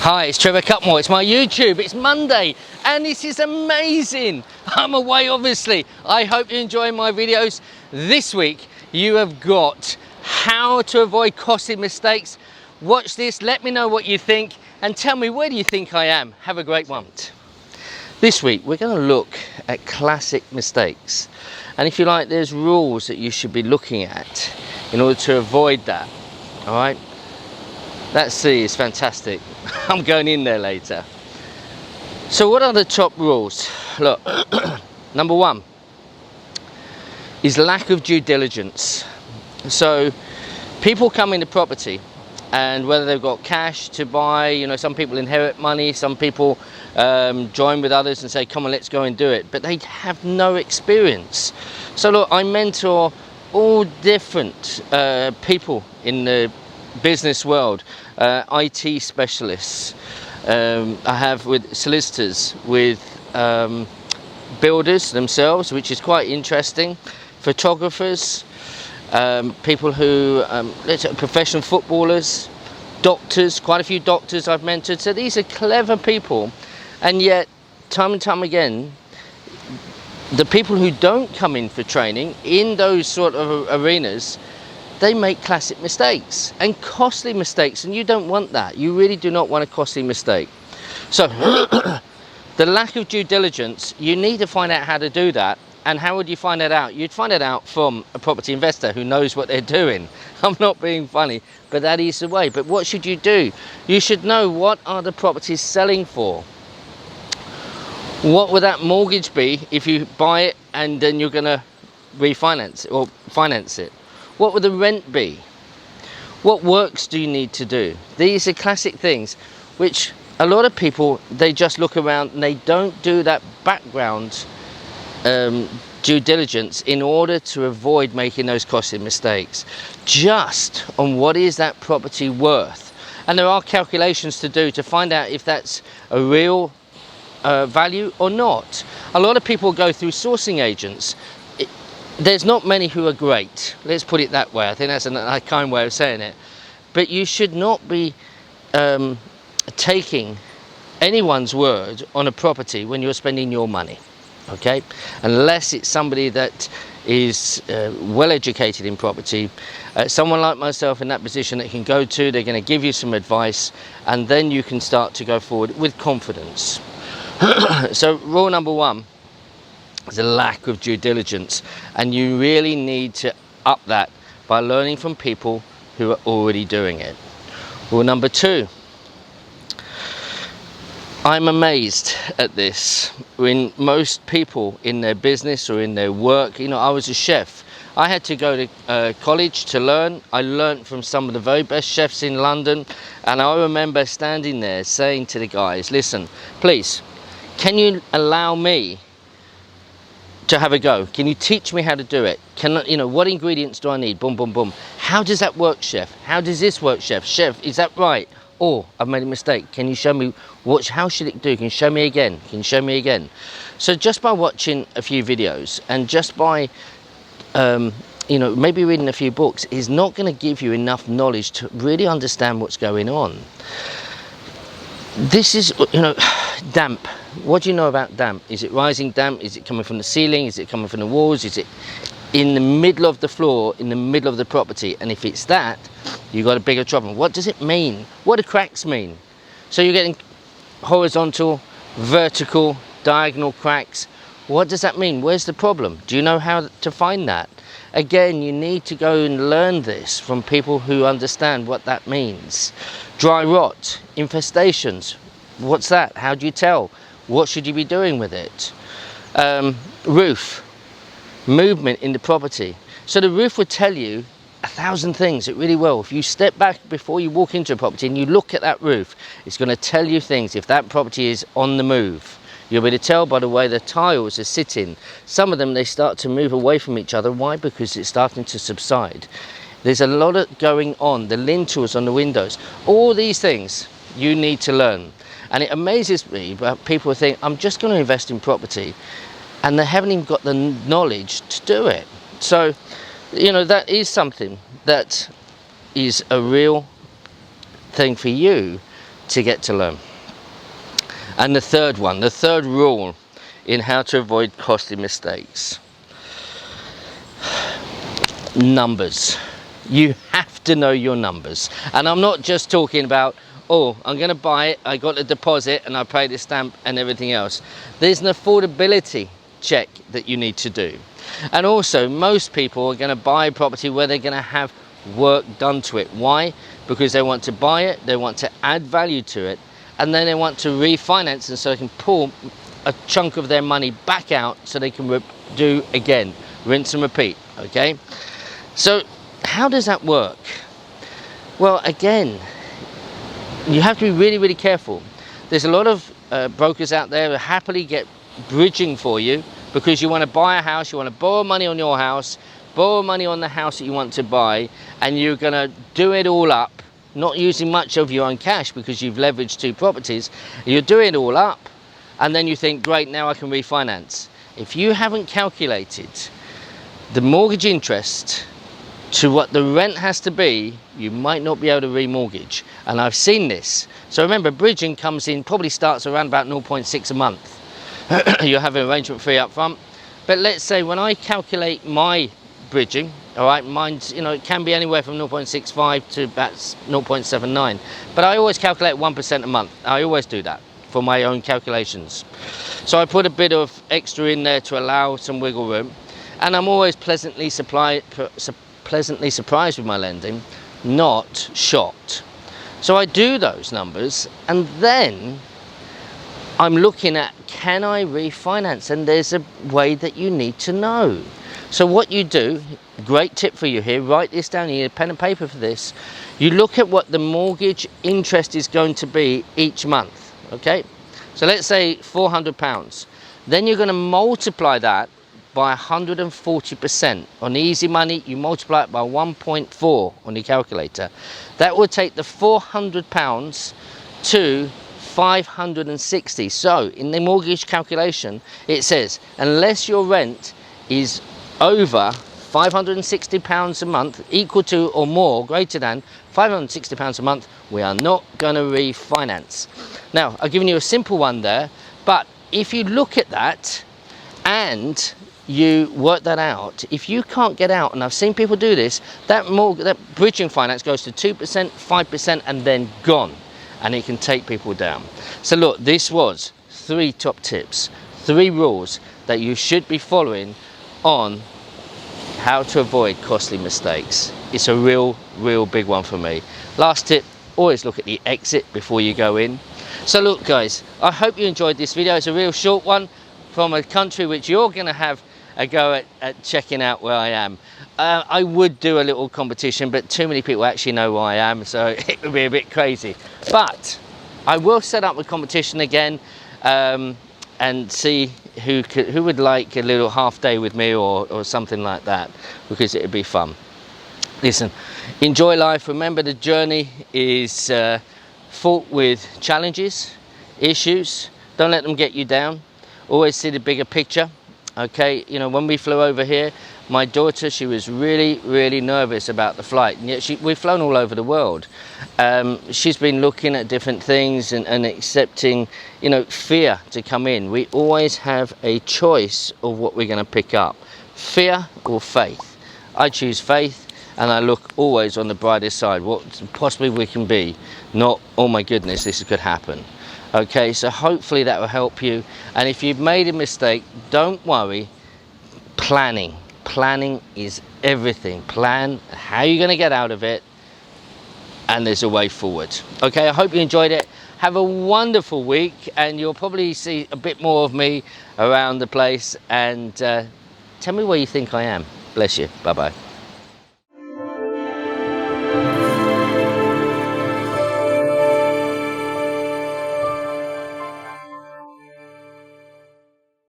Hi, it's Trevor Cutmore. It's my YouTube. It's Monday and this is amazing. I'm away obviously. I hope you're enjoying my videos. This week you have got how to avoid costly mistakes. Watch this, let me know what you think and tell me, where do you think I am? Have a great one. This week we're going to look at classic mistakes, and if you like, there's rules that you should be looking at in order to avoid that. All right, that sea is fantastic. I'm going in there later. So what are the top rules? Look, number one is lack of due diligence. So people come into property, and whether they've got cash to buy, you know, some people inherit money, some people join with others and say, come on, let's go and do it, but they have no experience. So look, I mentor all different people in the business world, IT specialists, I have with solicitors, with builders themselves, which is quite interesting, photographers, people who, professional footballers, doctors, quite a few doctors I've mentored. So these are clever people, and yet time and time again, the people who don't come in for training in those sort of arenas, they make classic mistakes and costly mistakes, and you don't want that. You really do not want a costly mistake. So the lack of due diligence, you need to find out how to do that. And how would you find that out? You'd find it out from a property investor who knows what they're doing. I'm not being funny, but that is the way. But what should you do? You should know, what are the properties selling for? What would that mortgage be if you buy it and then you're going to refinance it or finance it? What would the rent be? What works do you need to do? These are classic things which a lot of people, they just look around and they don't do that background due diligence in order to avoid making those costly mistakes. Just on what is that property worth. And there are calculations to do to find out if that's a real value or not. A lot of people go through sourcing agents. There's not many who are great, let's put it that way. I think that's a kind way of saying it. But you should not be taking anyone's word on a property when you're spending your money, okay? Unless it's somebody that is well educated in property, someone like myself in that position that you can go to, they're going to give you some advice, and then you can start to go forward with confidence. So rule number one, there's a lack of due diligence, and you really need to up that by learning from people who are already doing it. Rule number two, I'm amazed at this. When most people in their business or in their work, you know, I was a chef. I had to go to college to learn. I learned from some of the very best chefs in London, and I remember standing there saying to the guys, listen, please, can you allow me to have a go? Can you teach me how to do it? You know, what ingredients do I need? Boom, boom, boom. How does that work, chef? How does this work, chef? Chef, is that right? Oh, I've made a mistake. Can you show me how should it do? Can you show me again? Can you show me again? So just by watching a few videos and just by, you know, maybe reading a few books is not going to give you enough knowledge to really understand what's going on. This is, you know, damp. What do you know about damp? Is it rising damp? Is it coming from the ceiling? Is it coming from the walls? Is it in the middle of the floor, in the middle of the property? And if it's that, you've got a bigger trouble. What does it mean? What do cracks mean? So you're getting horizontal, vertical, diagonal cracks. What does that mean? Where's the problem? Do you know how to find that? Again, you need to go and learn this from people who understand what that means. Dry rot, infestations. What's that? How do you tell? What should you be doing with it? Roof, movement in the property. So the roof would tell you 1,000 things. It really will. If you step back before you walk into a property and you look at that roof, it's going to tell you things. If that property is on the move, you'll be able to tell by the way the tiles are sitting. Some of them, they start to move away from each other. Why? Because it's starting to subside. There's a lot of going on. The lintels on the windows, all these things you need to learn. And it amazes me about people who think, I'm just going to invest in property, and they haven't even got the knowledge to do it. So, you know, that is something that is a real thing for you to get to learn. And the third one, the third rule in how to avoid costly mistakes: numbers. You have to know your numbers. And I'm not just talking about, oh, I'm going to buy it, I got a deposit and I paid the stamp and everything else. There's an affordability check that you need to do. And also, most people are going to buy a property where they're going to have work done to it. Why? Because they want to buy it, they want to add value to it, and then they want to refinance, and so they can pull a chunk of their money back out so they can do again, rinse and repeat. Okay, so how does that work? Well, again, you have to be really, really careful. There's a lot of brokers out there who happily get bridging for you because you want to buy a house, you want to borrow money on your house, borrow money on the house that you want to buy, and you're going to do it all up, not using much of your own cash because you've leveraged 2 properties. You're doing it all up, and then you think, great, now I can refinance. If you haven't calculated the mortgage interest to what the rent has to be, you might not be able to remortgage. And I've seen this. So remember, bridging comes in, probably starts around about 0.6 a month. You have an arrangement fee up front. But let's say when I calculate my bridging, all right, mine's, you know, it can be anywhere from 0.65 to about 0.79. But I always calculate 1% a month. I always do that for my own calculations. So I put a bit of extra in there to allow some wiggle room. And I'm always pleasantly surprised with my lending, not shocked. So I do those numbers, and then I'm looking at, can I refinance? And there's a way that you need to know. So what you do, great tip for you here, write this down, you need a pen and paper for this. You look at what the mortgage interest is going to be each month, okay? So let's say £400. Then you're going to multiply that by 140%. On easy money, you multiply it by 1.4 on your calculator. That will take the £400 to 560. So in the mortgage calculation, it says, unless your rent is over £560 a month, equal to or more, greater than £560 a month, we are not going to refinance. Now, I've given you a simple one there, but if you look at that and you work that out, if you can't get out, and I've seen people do this, that bridging finance goes to 2%, 5%, and then gone, and it can take people down. So look, this was 3 top tips, 3 rules that you should be following on how to avoid costly mistakes. It's a real big one for me. Last tip, always look at the exit before you go in. So look guys, I hope you enjoyed this video. It's a real short one from a country which you're going to have a go at checking out where I am. I would do a little competition, but too many people actually know where I am, so it would be a bit crazy. But I will set up a competition again and see who would like a little half day with me or something like that, because it would be fun. Listen, enjoy life. Remember, the journey is fraught with challenges, issues. Don't let them get you down. Always see the bigger picture. Okay, you know, when we flew over here, my daughter, she was really nervous about the flight, and yet we've flown all over the world. She's been looking at different things and accepting, you know, fear to come in. We always have a choice of what we're going to pick up, fear or faith. I choose faith, and I look always on the brighter side, what possibly we can be, not, oh my goodness, this could happen. Okay, so hopefully that will help you. And if you've made a mistake, don't worry. Planning is everything. Plan how you're going to get out of it, and there's a way forward. Okay, I hope you enjoyed it. Have a wonderful week, and you'll probably see a bit more of me around the place. And tell me where you think I am. Bless you. Bye bye.